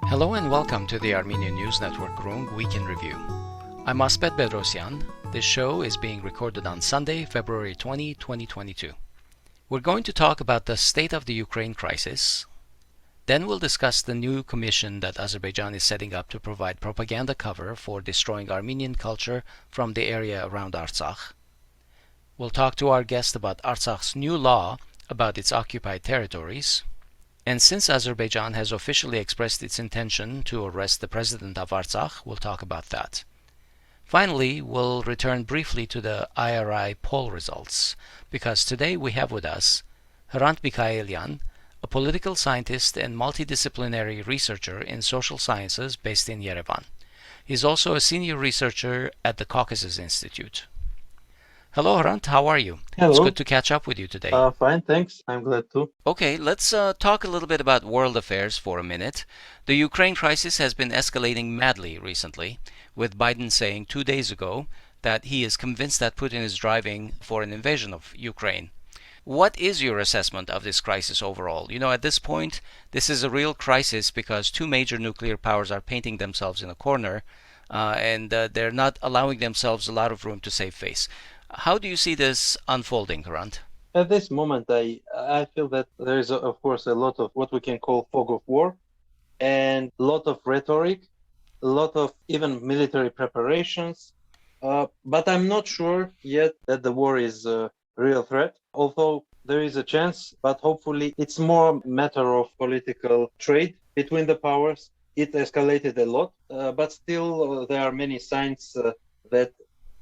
Hello and welcome to the Armenian News Network Groong Week in Review. I'm Asbed Bedrossian. This show is being recorded on Sunday, February 20, 2022. We're going to talk about the state of the Ukraine crisis. Then we'll discuss the new commission that Azerbaijan is setting up to provide propaganda cover for destroying Armenian culture from the area around Artsakh. We'll talk to our guest about Artsakh's new law about its occupied territories. And since Azerbaijan has officially expressed its intention to arrest the president of Artsakh, we'll talk about that. Finally, we'll return briefly to the IRI poll results, because today we have with us Hrant Mikaelian, a political scientist and multidisciplinary researcher in social sciences based in Yerevan. He's also a senior researcher at the Caucasus Institute. Hello, Hrant. How are you? Hello. It's good to catch up with you today. Fine, thanks. I'm glad to. Okay, let's talk a little bit about world affairs for a minute. The Ukraine crisis has been escalating madly recently, with Biden saying 2 days ago that he is convinced that Putin is driving for an invasion of Ukraine. What is your assessment of this crisis overall? You know, at this point, this is a real crisis because two major nuclear powers are painting themselves in a corner, and they're not allowing themselves a lot of room to save face. How do you see this unfolding, Hrant? At this moment, I feel that there is, of course, a lot of what we can call fog of war, and a lot of rhetoric, a lot of even military preparations. But I'm not sure yet that the war is a real threat, although there is a chance, but hopefully it's more a matter of political trade between the powers. It escalated a lot, but still there are many signs that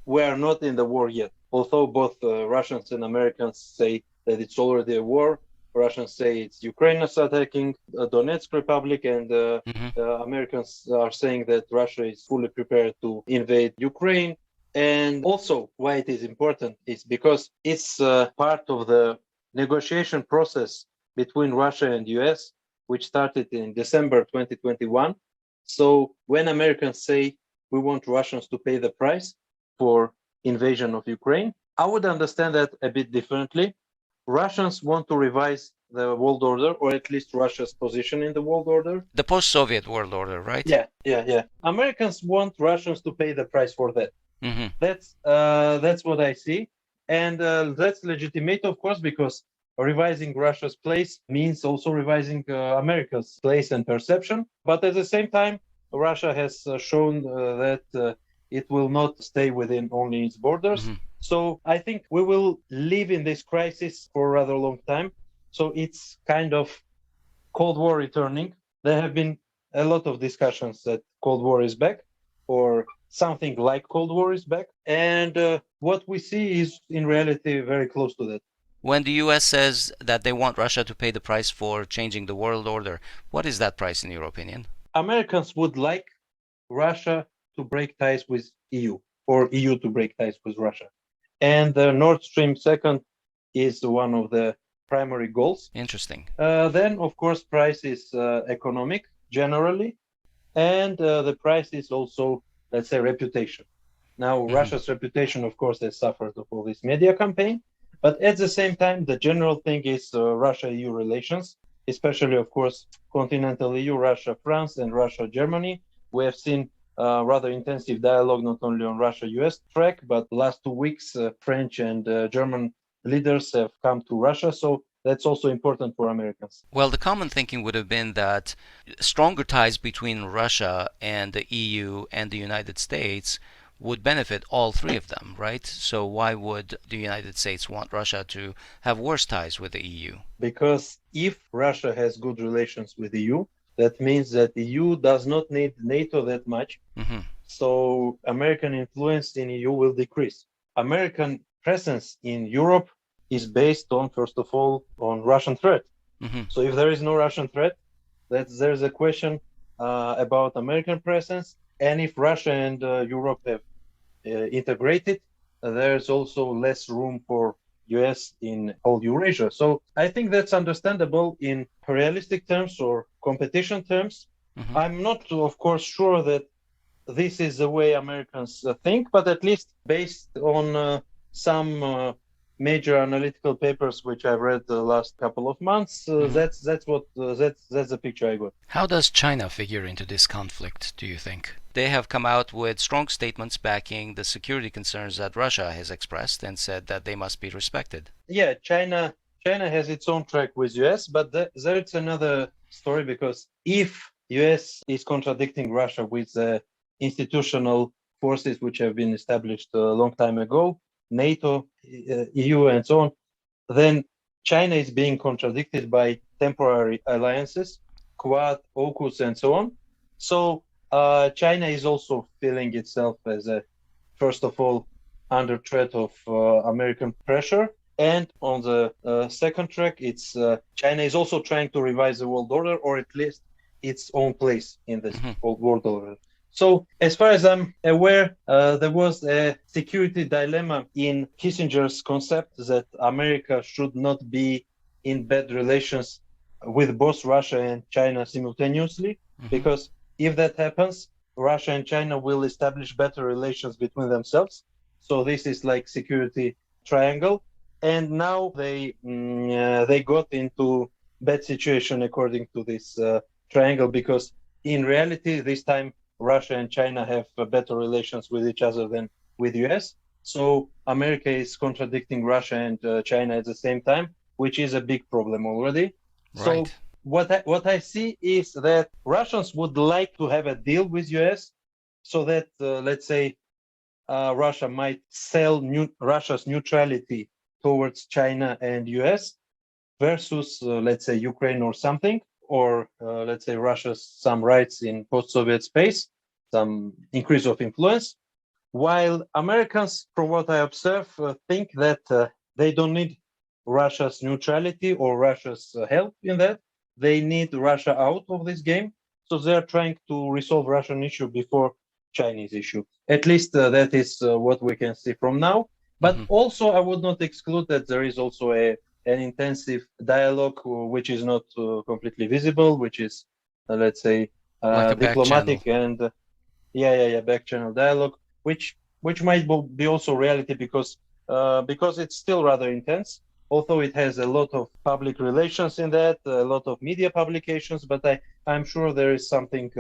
we are not in the war yet. Although both Russians and Americans say that it's already a war, Russians say it's Ukraine is attacking Donetsk Republic, and Americans are saying that Russia is fully prepared to invade Ukraine. And also why it is important is because it's part of the negotiation process between Russia and US, which started in December 2021. So when Americans say we want Russians to pay the price for invasion of Ukraine, I would understand that a bit differently. Russians want to revise the world order, or at least Russia's position in the world order. The post-Soviet world order, right? Yeah. Americans want Russians to pay the price for that. Mm-hmm. That's what I see, and that's legitimate, of course, because revising Russia's place means also revising America's place and perception. But at the same time, Russia has shown that it will not stay within only its borders. Mm-hmm. So I think we will live in this crisis for a rather long time. So it's kind of Cold War returning. There have been a lot of discussions that Cold War is back, or something like Cold War is back. And what we see is in reality very close to that. When the US says that they want Russia to pay the price for changing the world order, what is that price in your opinion? Americans would like Russia to break ties with EU, or EU to break ties with Russia. And the Nord Stream 2 is one of the primary goals. Interesting. Then, of course, price is economic, generally. And the price is also, let's say, reputation. Now, Russia's reputation, of course, has suffered of all this media campaign. But at the same time, the general thing is Russia-EU relations, especially, of course, continental EU, Russia, France, and Russia, Germany. We have seen rather intensive dialogue, not only on Russia-US track, but last 2 weeks, French and German leaders have come to Russia. So that's also important for Americans. Well, the common thinking would have been that stronger ties between Russia and the EU and the United States would benefit all three of them, right? So why would the United States want Russia to have worse ties with the EU? Because if Russia has good relations with the EU, that means that the EU does not need NATO that much. Mm-hmm. So American influence in EU will decrease. American presence in Europe is based on, first of all, on Russian threat. Mm-hmm. So if there is no Russian threat, there's a question about American presence. And if Russia and Europe have integrated, there's also less room for US in all Eurasia. So I think that's understandable in realistic terms or competition terms. Mm-hmm. I'm not, of course, sure that this is the way Americans think, but at least based on some major analytical papers which I've read the last couple of months, that's the picture I got. How does China figure into this conflict, do you think? They have come out with strong statements backing the security concerns that Russia has expressed and said that they must be respected. Yeah, China has its own track with US, but there's another story, because if US is contradicting Russia with the institutional forces which have been established a long time ago, NATO, EU, and so on, then China is being contradicted by temporary alliances, Quad, AUKUS, and so on. So China is also feeling itself as first of all, under threat of American pressure. And on the second track, it's China is also trying to revise the world order, or at least its own place in this world order. So, as far as I'm aware, there was a security dilemma in Kissinger's concept that America should not be in bad relations with both Russia and China simultaneously, because if that happens, Russia and China will establish better relations between themselves. So this is like security triangle. And now they got into bad situation according to this triangle, because in reality, this time Russia and China have better relations with each other than with US. So America is contradicting Russia and China at the same time, which is a big problem already. Right. So what I see is that Russians would like to have a deal with US, so that let's say Russia might sell Russia's neutrality towards China and US versus let's say Ukraine or something, or let's say Russia's some rights in post-Soviet space, some increase of influence, while Americans, from what I observe, think that they don't need Russia's neutrality or Russia's help in that. They need Russia out of this game. So they're trying to resolve Russian issue before Chinese issue. At least that is what we can see from now. But also, I would not exclude that there is also an intensive dialogue, which is not completely visible, which is, let's say, like diplomatic and back channel dialogue, which might be also reality, because it's still rather intense. Although it has a lot of public relations in that, a lot of media publications, but I'm sure there is something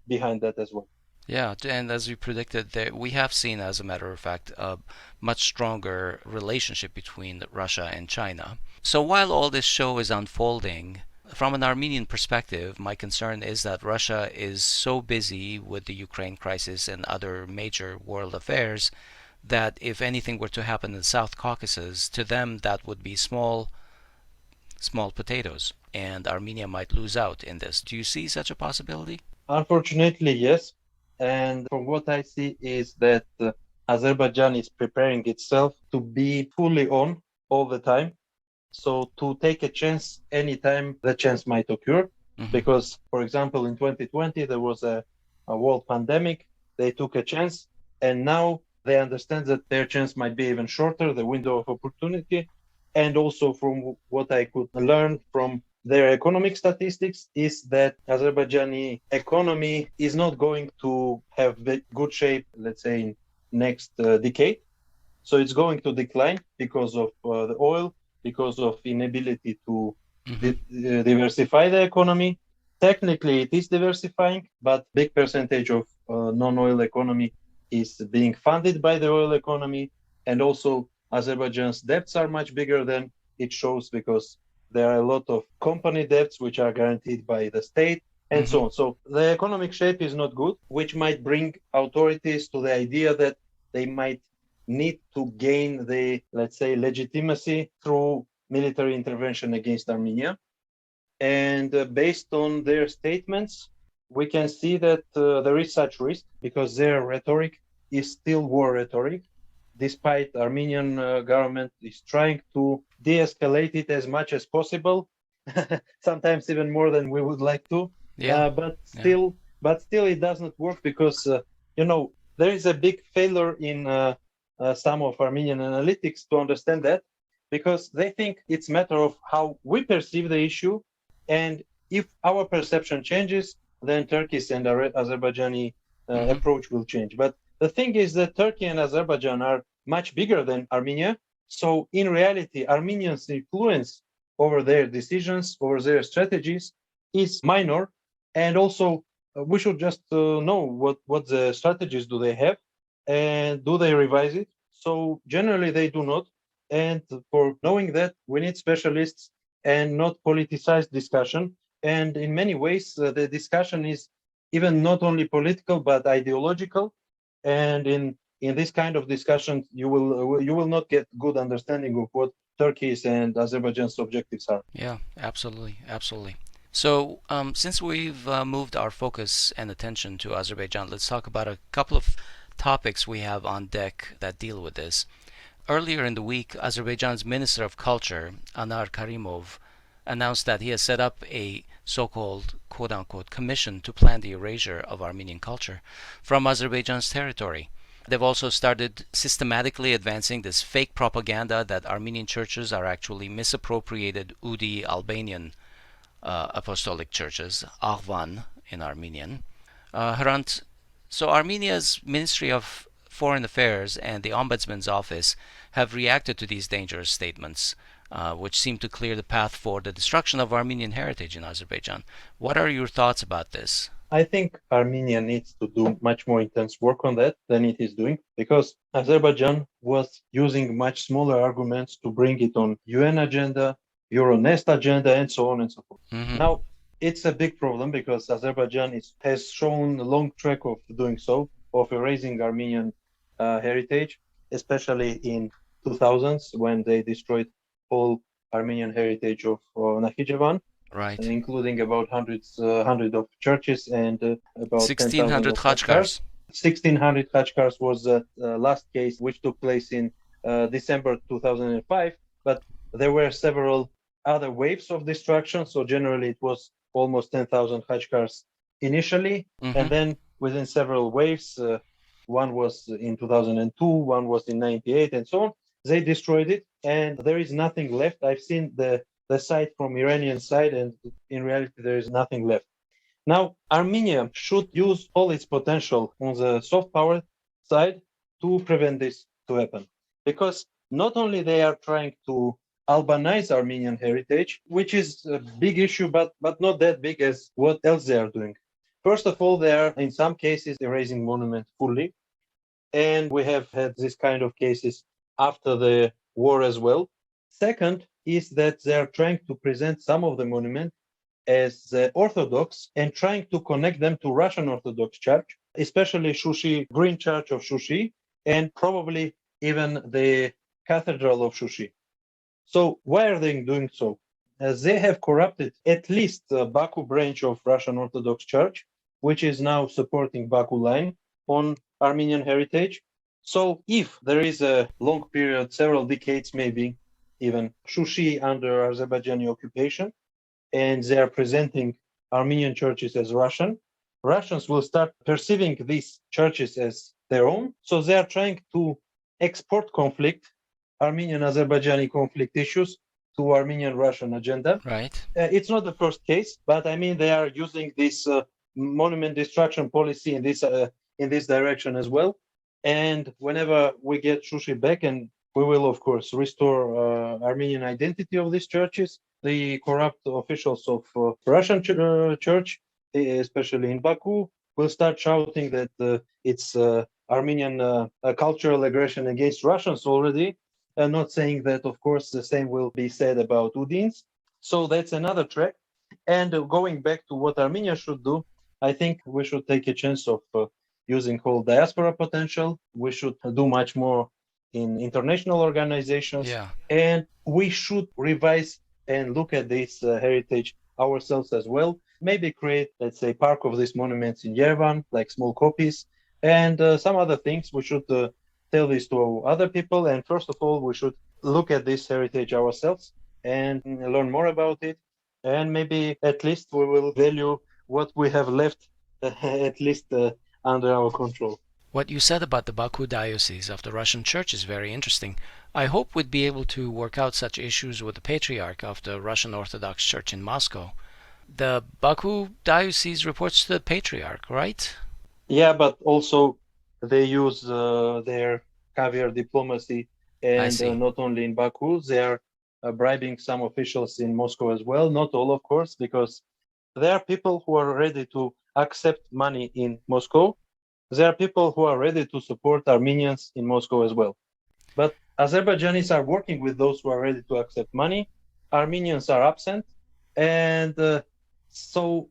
behind that as well. Yeah, and as we predicted, we have seen, as a matter of fact, a much stronger relationship between Russia and China. So while all this show is unfolding, from an Armenian perspective, my concern is that Russia is so busy with the Ukraine crisis and other major world affairs that if anything were to happen in the South Caucasus, to them that would be small potatoes, and Armenia might lose out in this. Do you see such a possibility? Unfortunately, yes. And from what I see is that Azerbaijan is preparing itself to be fully on all the time. So to take a chance anytime the chance might occur. Because, for example, in 2020, there was a world pandemic. They took a chance, and now they understand that their chance might be even shorter, the window of opportunity. And also, from what I could learn from their economic statistics, is that Azerbaijani economy is not going to have good shape, let's say, in next decade. So it's going to decline because of the oil, because of inability to diversify the economy. Technically, it is diversifying, but big percentage of non-oil economy is being funded by the oil economy. And also, Azerbaijan's debts are much bigger than it shows, because there are a lot of company debts which are guaranteed by the state and so on. So the economic shape is not good, which might bring authorities to the idea that they might need to gain the, let's say, legitimacy through military intervention against Armenia. And based on their statements, we can see that there is such risk, because their rhetoric is still war rhetoric, despite Armenian government is trying to de-escalate it as much as possible, sometimes even more than we would like to. But still it does not work, because there is a big failure in some of Armenian analytics to understand that, because they think it's a matter of how we perceive the issue, and if our perception changes, then Turkey's and Azerbaijani approach will change. But the thing is that Turkey and Azerbaijan are much bigger than Armenia, So in reality, Armenians' influence over their decisions, over their strategies is minor. And also, we should just know what the strategies do they have and do they revise it. So generally, they do not. And for knowing that, we need specialists and not politicized discussion. And in many ways, the discussion is even not only political but ideological. And in this kind of discussion, you will not get good understanding of what Turkey's and Azerbaijan's objectives are. Yeah, absolutely, absolutely. So, since we've moved our focus and attention to Azerbaijan, let's talk about a couple of topics we have on deck that deal with this. Earlier in the week, Azerbaijan's Minister of Culture, Anar Karimov, announced that he has set up a so-called quote-unquote commission to plan the erasure of Armenian culture from Azerbaijan's territory. They've also started systematically advancing this fake propaganda that Armenian churches are actually misappropriated Udi-Albanian apostolic churches, Arvan in Armenian. Hrant, so Armenia's Ministry of Foreign Affairs and the Ombudsman's Office have reacted to these dangerous statements, which seem to clear the path for the destruction of Armenian heritage in Azerbaijan. What are your thoughts about this? I think Armenia needs to do much more intense work on that than it is doing, because Azerbaijan was using much smaller arguments to bring it on UN agenda, Euronest agenda, and so on and so forth. Mm-hmm. Now, it's a big problem because Azerbaijan has shown a long track of doing so, of erasing Armenian heritage, especially in 2000s when they destroyed whole Armenian heritage of Nakhichevan. Right. Including about hundreds of churches and about 1600 khachkars. 1600 khachkars was the last case which took place in December 2005, but there were several other waves of destruction, so generally it was almost 10,000 khachkars initially, and then within several waves, one was in 2002, one was in 98, and so on. They destroyed it, and there is nothing left. I've seen the site from Iranian side, and in reality, there is nothing left. Now, Armenia should use all its potential on the soft power side to prevent this to happen. Because not only they are trying to Albanize Armenian heritage, which is a big issue, but not that big as what else they are doing. First of all, they are, in some cases, erasing monuments fully. And we have had this kind of cases after the war as well. Second is that they are trying to present some of the monuments as Orthodox and trying to connect them to Russian Orthodox Church, especially Shushi, Green Church of Shushi, and probably even the Cathedral of Shushi. So why are they doing so? As they have corrupted at least the Baku branch of Russian Orthodox Church, which is now supporting Baku line on Armenian heritage. So if there is a long period, several decades maybe, even Shushi under Azerbaijani occupation, and they are presenting Armenian churches as Russian, Russians will start perceiving these churches as their own. So they are trying to export conflict, Armenian-Azerbaijani conflict issues, to Armenian-Russian agenda. Right. It's not the first case, but I mean they are using this monument destruction policy in this direction as well. And whenever we get Shushi back, and we will of course restore Armenian identity of these churches, the corrupt officials of Russian church, especially in Baku, will start shouting that it's Armenian cultural aggression against Russians already, and not saying that, of course, the same will be said about Udins. So that's another track. And going back to what Armenia should do, I think we should take a chance of using whole diaspora potential. We should do much more in international organizations. Yeah. And we should revise and look at this heritage ourselves as well. Maybe create, let's say, park of these monuments in Yerevan, like small copies, and some other things. We should tell this to other people. And first of all, we should look at this heritage ourselves and learn more about it. And maybe at least we will value what we have left, at least under our control. What you said about the Baku Diocese of the Russian Church is very interesting. I hope we'd be able to work out such issues with the Patriarch of the Russian Orthodox Church in Moscow. The Baku Diocese reports to the Patriarch, right? Yeah, but also they use their caviar diplomacy and not only in Baku. They are bribing some officials in Moscow as well. Not all, of course, because there are people who are ready to accept money in Moscow. There are people who are ready to support Armenians in Moscow as well. But Azerbaijanis are working with those who are ready to accept money. Armenians are absent. And so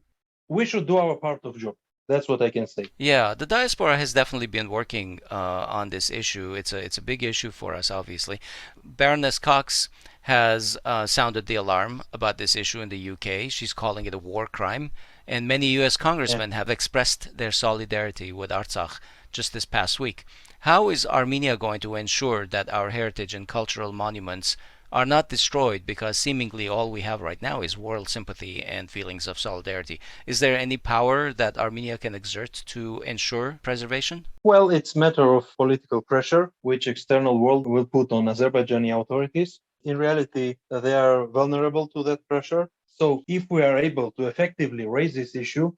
we should do our part of job. That's what I can say. Yeah, the diaspora has definitely been working on this issue. It's a big issue for us, obviously. Baroness Cox has sounded the alarm about this issue in the UK. She's calling it a war crime, and many U.S. congressmen have expressed their solidarity with Artsakh just this past week. How is Armenia going to ensure that our heritage and cultural monuments are not destroyed, because seemingly all we have right now is world sympathy and feelings of solidarity? Is there any power that Armenia can exert to ensure preservation? Well, it's a matter of political pressure, which external world will put on Azerbaijani authorities. In reality, they are vulnerable to that pressure. So if we are able to effectively raise this issue,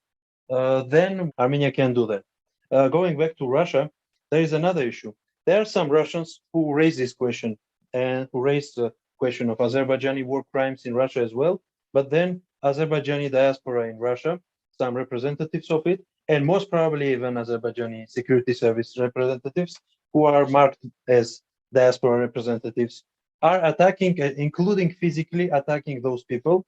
then Armenia can do that. Going back to Russia, there is another issue. There are some Russians who raise this question and who raise the question of Azerbaijani war crimes in Russia as well. But then Azerbaijani diaspora in Russia, some representatives of it, and most probably even Azerbaijani security service representatives who are marked as diaspora representatives, are attacking, including physically attacking those people.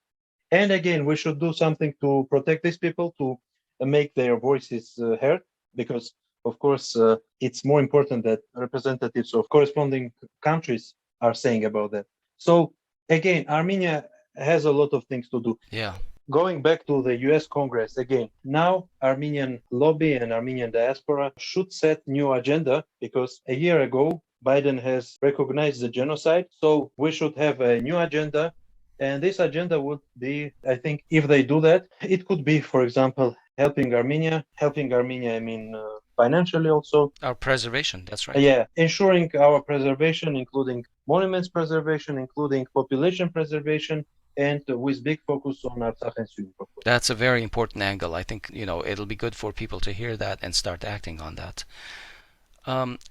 And again, we should do something to protect these people, to make their voices heard, because of course it's more important that representatives of corresponding countries are saying about that. So again, Armenia has a lot of things to do. Yeah. Going back to the US Congress again, now Armenian lobby and Armenian diaspora should set new agenda, because a year ago Biden has recognized the genocide. So we should have a new agenda. And this agenda would be, I think, if they do that, it could be, for example, helping Armenia, I mean, financially also. Our preservation, that's right. Yeah, ensuring our preservation, including monuments preservation, including population preservation, and with big focus on Artsakh and Syria. That's a very important angle. I think, it'll be good for people to hear that and start acting on that.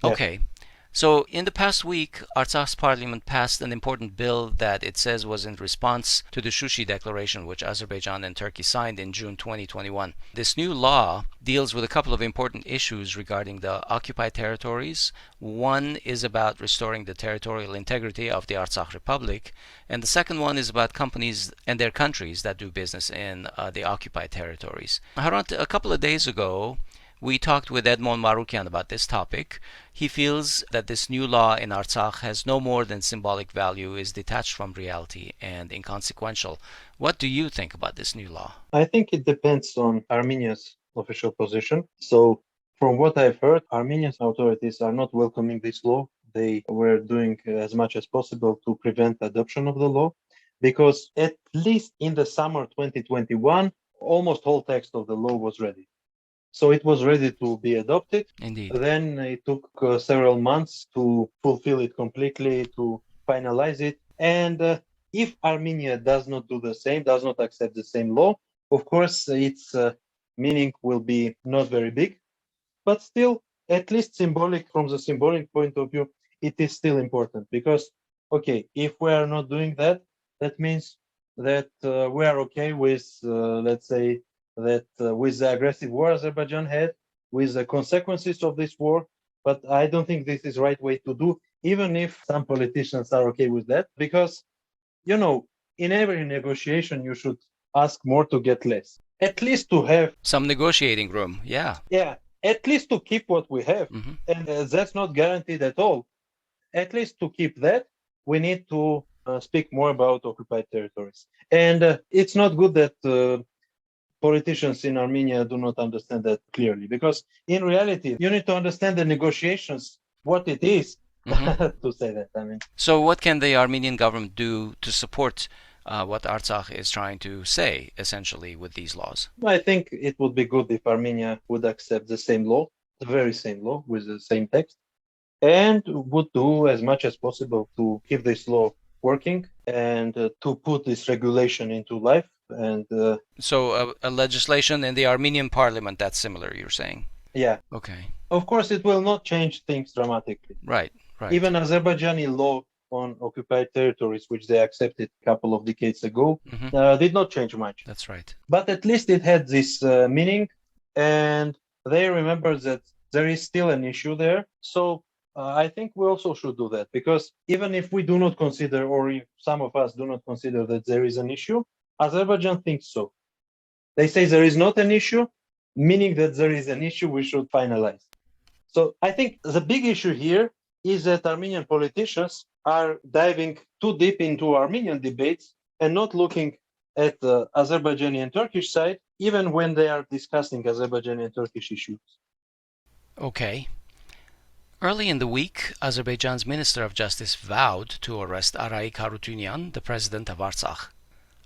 Okay. So in the past week, Artsakh's parliament passed an important bill that it says was in response to the Shushi Declaration, which Azerbaijan and Turkey signed in June 2021. This new law deals with a couple of important issues regarding the occupied territories. One is about restoring the territorial integrity of the Artsakh Republic, and the second one is about companies and their countries that do business in the occupied territories. Hrant, a couple of days ago, we talked with Edmond Marukian about this topic. He feels that this new law in Artsakh has no more than symbolic value, is detached from reality, and inconsequential. What do you think about this new law? I think it depends on Armenia's official position. So from what I've heard, Armenian authorities are not welcoming this law. They were doing as much as possible to prevent adoption of the law, because at least in the summer 2021, almost whole text of the law was ready. So it was ready to be adopted. Indeed. Then it took several months to fulfill it completely, to finalize it. And if Armenia does not do the same, does not accept the same law, of course, its meaning will be not very big. But still, at least symbolic, from the symbolic point of view, it is still important. Because, okay, if we are not doing that, that means that we are okay with, let's say, that with the aggressive war Azerbaijan had, with the consequences of this war. But I don't think this is the right way to do, even if some politicians are okay with that, because, in every negotiation, you should ask more to get less. At least to have some negotiating room. Yeah, at least to keep what we have. Mm-hmm. And that's not guaranteed at all. At least to keep that, we need to speak more about occupied territories. And it's not good that politicians in Armenia do not understand that clearly, because in reality, you need to understand the negotiations, what it is, to say that. I mean, so what can the Armenian government do to support what Artsakh is trying to say, essentially, with these laws? I think it would be good if Armenia would accept the same law, the very same law with the same text, and would do as much as possible to keep this law working and to put this regulation into life. And so a legislation in the Armenian parliament that's similar, you're saying? Yeah. Okay. Of course, it will not change things dramatically. Right. Right. Even Azerbaijani law on occupied territories, which they accepted a couple of decades ago, did not change much. That's right. But at least it had this meaning, and they remember that there is still an issue there. So I think we also should do that, because even if we do not consider, or if some of us do not consider that there is an issue, Azerbaijan thinks so. They say there is not an issue, meaning that there is an issue we should finalize. So I think the big issue here is that Armenian politicians are diving too deep into Armenian debates and not looking at the Azerbaijani and Turkish side, even when they are discussing Azerbaijani and Turkish issues. Okay. Early in the week, Azerbaijan's Minister of Justice vowed to arrest Arayik Harutyunyan, the president of Artsakh.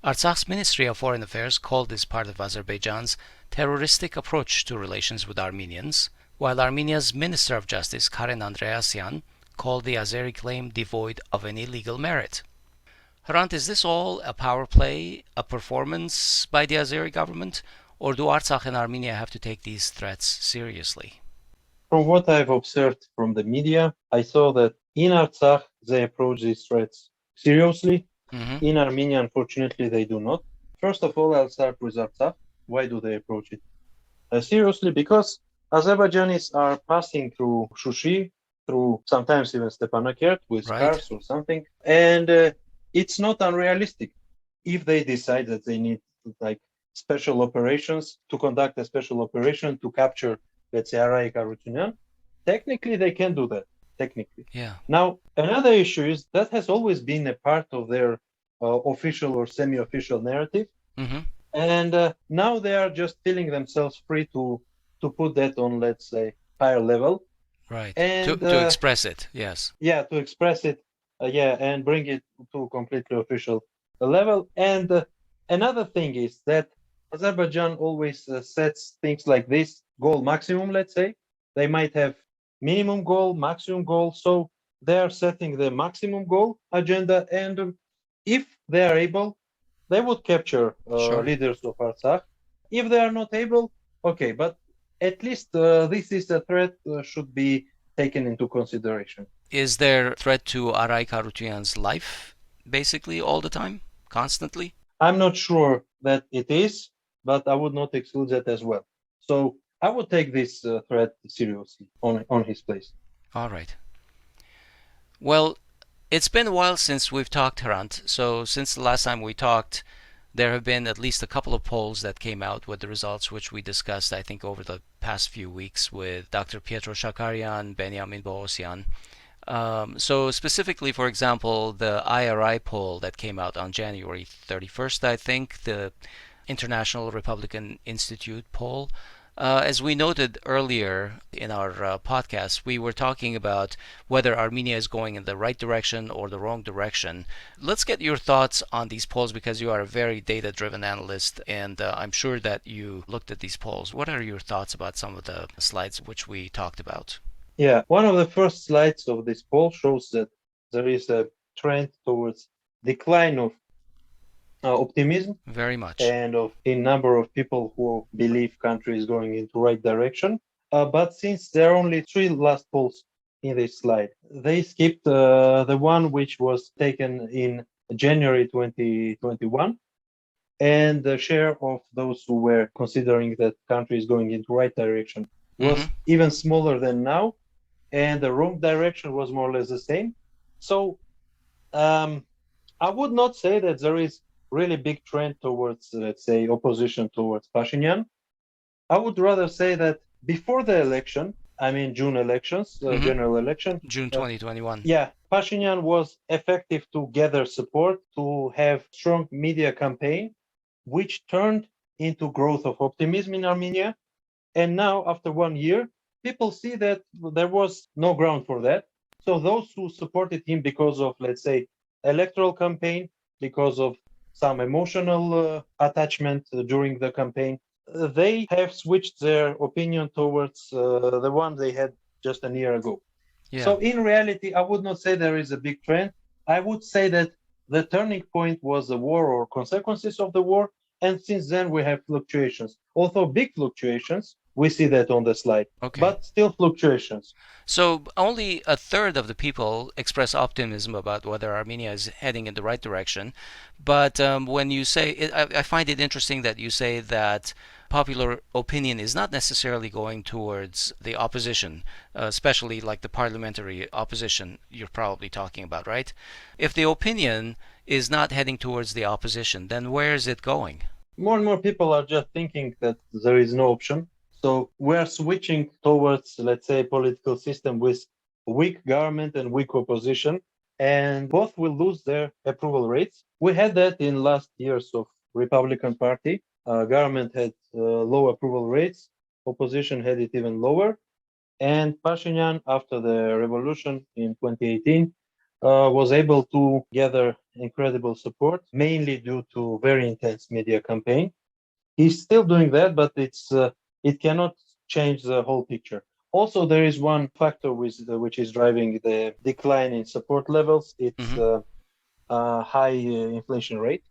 Artsakh's Ministry of Foreign Affairs called this part of Azerbaijan's terroristic approach to relations with Armenians, while Armenia's Minister of Justice, Karen Andreasyan, called the Azeri claim devoid of any legal merit. Hrant, is this all a power play, a performance by the Azeri government, or do Artsakh and Armenia have to take these threats seriously? From what I've observed from the media, I saw that in Artsakh they approach these threats seriously. In Armenia, unfortunately, they do not. First of all, I'll start with Artsakh. Why do they approach it seriously? Because Azerbaijanis are passing through Shushi, through sometimes even Stepanakert with cars or something, and it's not unrealistic if they decide that they need like special operations to conduct a special operation to capture, let's say, Arayik Harutyunyan. Technically, they can do that. Technically. Yeah. Now, another issue is that has always been a part of their official or semi-official narrative, and now they are just feeling themselves free to put that on, let's say, higher level. Right. And to express it, yes. Yeah, to express it, and bring it to a completely official level. And another thing is that Azerbaijan always sets things like this, goal maximum, let's say. They might have minimum goal, maximum goal. So they are setting the maximum goal agenda. And if they are able, they would capture leaders of Artsakh. If they are not able, okay. But at least this is a threat should be taken into consideration. Is there threat to Arayik Harutyunyan's life, basically, all the time, constantly? I'm not sure that it is, but I would not exclude that as well. So I would take this threat seriously on his place. All right. Well, it's been a while since we've talked, Hrant. So since the last time we talked, there have been at least a couple of polls that came out with the results, which we discussed, I think, over the past few weeks with Dr. Pietro Shakarian, Benjamin Bohosian. So specifically, for example, the IRI poll that came out on January 31st, I think, the International Republican Institute poll. As we noted earlier in our podcast, we were talking about whether Armenia is going in the right direction or the wrong direction. Let's get your thoughts on these polls, because you are a very data-driven analyst, and I'm sure that you looked at these polls. What are your thoughts about some of the slides which we talked about? Yeah, one of the first slides of this poll shows that there is a trend towards decline of optimism, very much, and of a number of people who believe country is going into right direction. But since there are only 3 last polls in this slide, they skipped the one which was taken in January 2021, and the share of those who were considering that country is going into right direction was even smaller than now, and the wrong direction was more or less the same. So I would not say that there is really big trend towards, let's say, opposition towards Pashinyan. I would rather say that before the election, I mean June elections, general election, June 2021. Yeah, Pashinyan was effective to gather support, to have strong media campaign, which turned into growth of optimism in Armenia. And now, after 1 year, people see that there was no ground for that. So those who supported him because of, let's say, electoral campaign, because of some emotional attachment during the campaign, they have switched their opinion towards the one they had just a year ago. Yeah. So in reality, I would not say there is a big trend. I would say that the turning point was the war or consequences of the war. And since then, we have fluctuations, although big fluctuations, We see that on the slide, Okay. but still fluctuations. So only a third of the people express optimism about whether Armenia is heading in the right direction. But when you say, I find it interesting that you say that popular opinion is not necessarily going towards the opposition, especially like the parliamentary opposition you're probably talking about, right? If the opinion is not heading towards the opposition, then where is it going? More and more people are just thinking that there is no option. So we are switching towards, let's say, a political system with weak government and weak opposition, and both will lose their approval rates. We had that in last years of Republican Party. Government had low approval rates, opposition had it even lower, and Pashinyan, after the revolution in 2018, was able to gather incredible support, mainly due to very intense media campaign. He's still doing that, but it cannot change the whole picture. Also, there is one factor which is driving the decline in support levels. It's high inflation rate.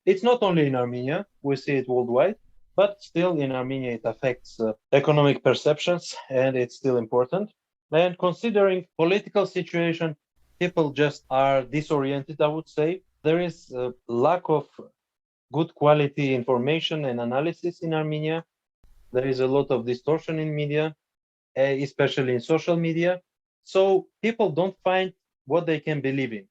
It's not only in Armenia; we see it worldwide, but still in Armenia it affects economic perceptions, and it's still important. And considering political situation, people just are disoriented. I would say there is a lack of good quality information and analysis in Armenia. There is a lot of distortion in media, especially in social media. So people don't find what they can believe in.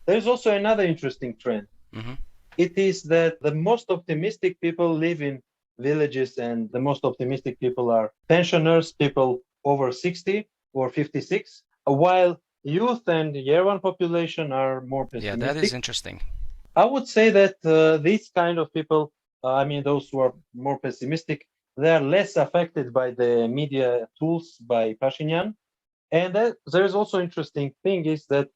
There's also another interesting trend. Mm-hmm. It is that the most optimistic people live in villages, and the most optimistic people are pensioners, people over 60 or 56, while youth and Yerevan population are more Yeah, pessimistic. that is interesting. I would say that these kind of people, I mean, those who are more pessimistic, they are less affected by the media tools by Pashinyan. And there is also interesting thing is that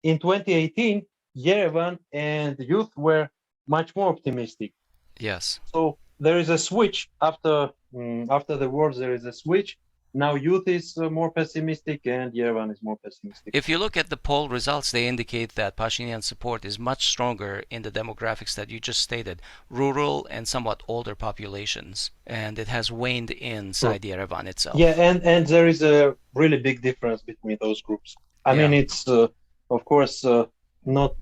in 2018, Yerevan and youth were much more optimistic. Yes. So there is a switch after the wars. There is a switch. Now youth is more pessimistic and Yerevan is more pessimistic. If you look at the poll results, they indicate that Pashinyan's support is much stronger in the demographics that you just stated, rural and somewhat older populations, and it has waned inside Yerevan itself. Yeah, and there is a really big difference between those groups. I mean, it's of course not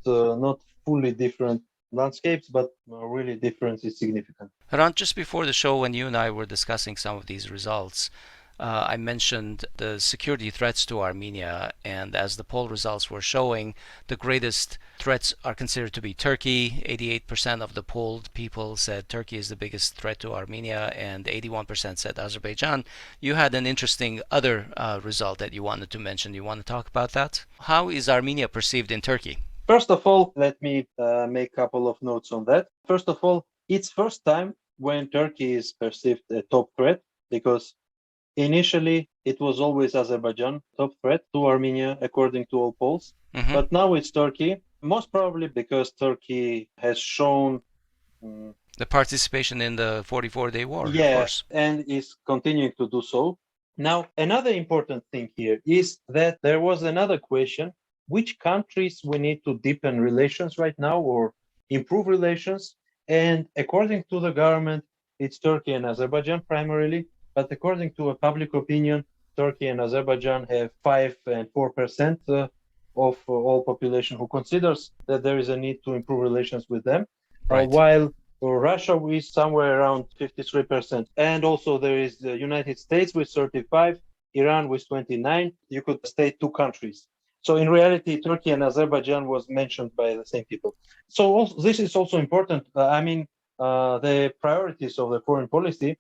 fully different landscapes, but really difference is significant. Hrant, just before the show, when you and I were discussing some of these results, I mentioned the security threats to Armenia, and as the poll results were showing, the greatest threats are considered to be Turkey. 88% of the polled people said Turkey is the biggest threat to Armenia, and 81% said Azerbaijan. You had an interesting other result that you wanted to mention. You want to talk about that? How is Armenia perceived in Turkey? First of all, let me make a couple of notes on that. First of all, it's first time when Turkey is perceived a top threat, because initially it was always Azerbaijan top threat to Armenia according to all polls. Mm-hmm. But now it's Turkey, most probably because Turkey has shown the participation in the 44-day war, yeah, of course, and is continuing to do so. Now, another important thing here is that there was another question: which countries we need to deepen relations right now or improve relations? And according to the government, it's Turkey and Azerbaijan primarily. But according to a public opinion, Turkey and Azerbaijan have 5 and 4% of all population who considers that there is a need to improve relations with them, right. While Russia is somewhere around 53%. And also there is the United States with 35, Iran with 29. You could state 2 countries. So in reality, Turkey and Azerbaijan was mentioned by the same people. So also, this is also important. The priorities of the foreign policy,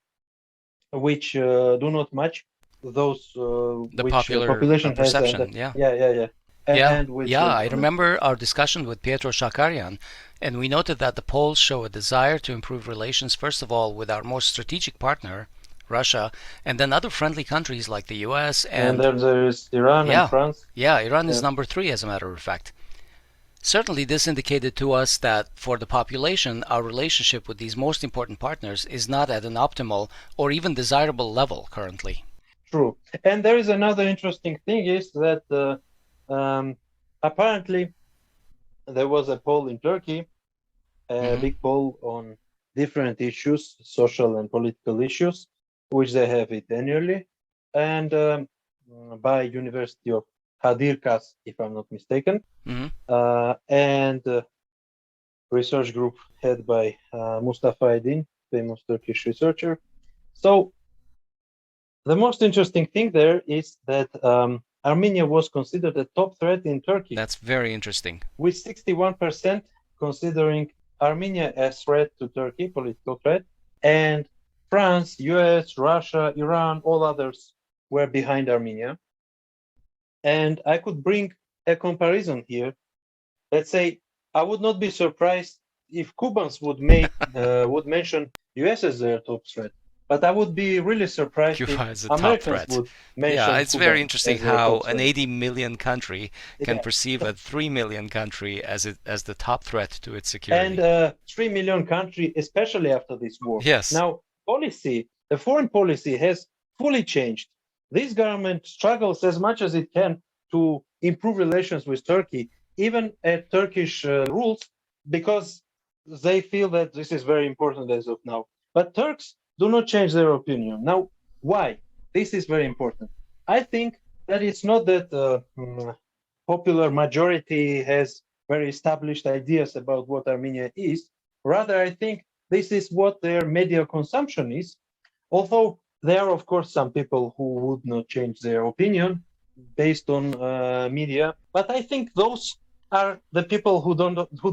which do not match those the which popular population perception. has. I remember our discussion with Pietro Shakarian, and we noted that the polls show a desire to improve relations, first of all, with our most strategic partner, Russia, and then other friendly countries like the US and then there is Iran and France. Yeah, Iran is number 3, as a matter of fact. Certainly, this indicated to us that for the population, our relationship with these most important partners is not at an optimal or even desirable level currently. True. And there is another interesting thing is that apparently there was a poll in Turkey, a big poll on different issues, social and political issues. which they have it annually, and by University of Hadirkas, if I'm not mistaken, and research group head by Mustafa Aydin, famous Turkish researcher. So the most interesting thing there is that Armenia was considered a top threat in Turkey. That's very interesting. With 61% considering Armenia as threat to Turkey, political threat, and France, US, Russia, Iran, all others were behind Armenia. And I could bring a comparison here. Let's say I would not be surprised if Cubans would mention US as their top threat. But I would be really surprised Cuba if is a top Americans threat. would mention Yeah, it's Cuba very interesting as their how top an threat. 80 million country can Yeah. perceive a 3 million country as the top threat to its security. And 3 million country, especially after this war. Yes. Now, the foreign policy has fully changed. This government struggles as much as it can to improve relations with Turkey, even at Turkish rules, because they feel that this is very important as of now. But Turks do not change their opinion. Now, why? This is very important. I think that it's not that popular majority has very established ideas about what Armenia is. Rather, I think this is what their media consumption is. Although there are, of course, some people who would not change their opinion based on media. But I think those are the people who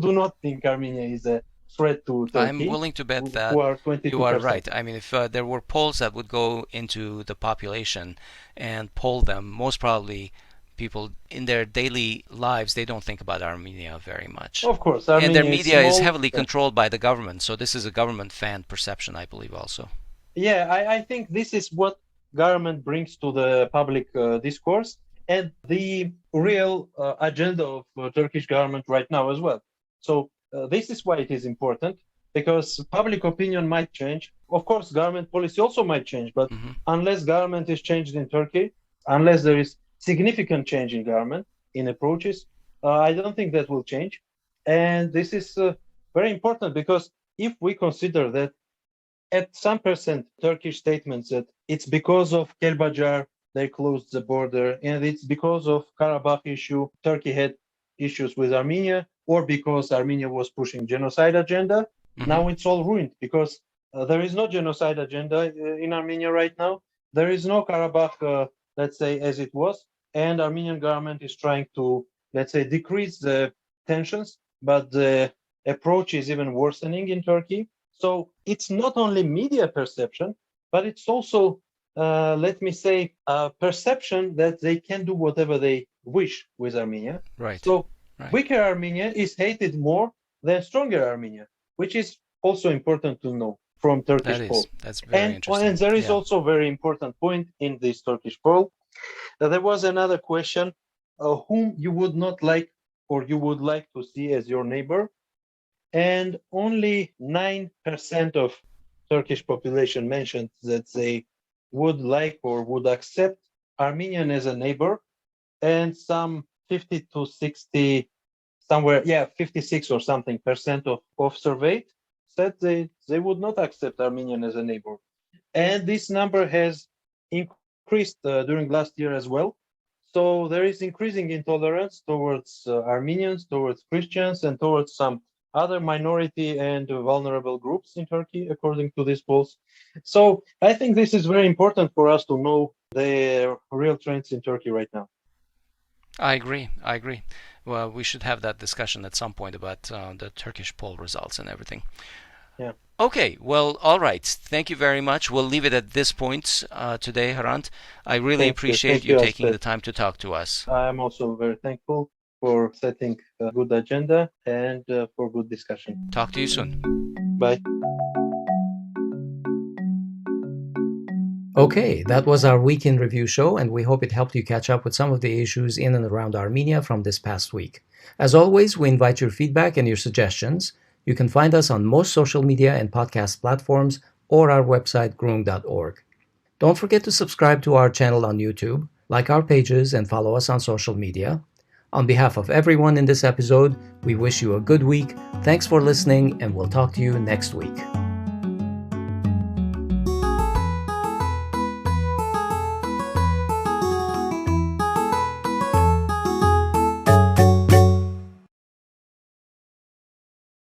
do not think Armenia is a threat to Turkey. I'm willing to bet that who are 22%. you are right. I mean, if there were polls that would go into the population and poll them, most probably people in their daily lives, they don't think about Armenia very much. Of course. And their media is small, heavily controlled by the government, so this is a government fan perception, I believe, also. Yeah, I think this is what government brings to the public discourse and the real agenda of Turkish government right now as well. So this is why it is important, because public opinion might change. Of course, government policy also might change, but unless government is changed in Turkey, unless there is significant change in government, in approaches, I don't think that will change. And this is very important, because if we consider that at some percent Turkish statements that it's because of Kelbajar they closed the border, and it's because of Karabakh issue Turkey had issues with Armenia, or because Armenia was pushing genocide agenda. Now it's all ruined, because there is no genocide agenda in Armenia right now. There is no Karabakh, let's say, as it was, and Armenian government is trying to, let's say, decrease the tensions, but the approach is even worsening in Turkey. So it's not only media perception, but it's also, let me say, a perception that they can do whatever they wish with Armenia. Right. So weaker Armenia is hated more than stronger Armenia, which is also important to know from Turkish poll. That's very interesting. And there is also a very important point in this Turkish poll. There was another question, whom you would not like or you would like to see as your neighbor. And only 9% of Turkish population mentioned that they would like or would accept Armenian as a neighbor, and some 50 to 60, somewhere, 56 or something percent of surveyed said they would not accept Armenian as a neighbor. And this number has increased during last year as well. So there is increasing intolerance towards Armenians, towards Christians, and towards some other minority and vulnerable groups in Turkey, according to these polls. So I think this is very important for us to know the real trends in Turkey right now. I agree. Well, we should have that discussion at some point about the Turkish poll results and everything. Yeah. Okay, well, all right. Thank you very much. We'll leave it at this point today, Hrant. I really appreciate you taking the time to talk to us. I'm also very thankful for setting a good agenda and for good discussion. Talk to you soon. Bye. Okay, that was our Week in Review show, and we hope it helped you catch up with some of the issues in and around Armenia from this past week. As always, we invite your feedback and your suggestions. You can find us on most social media and podcast platforms or our website, groong.org. Don't forget to subscribe to our channel on YouTube, like our pages, and follow us on social media. On behalf of everyone in this episode, we wish you a good week. Thanks for listening, and we'll talk to you next week.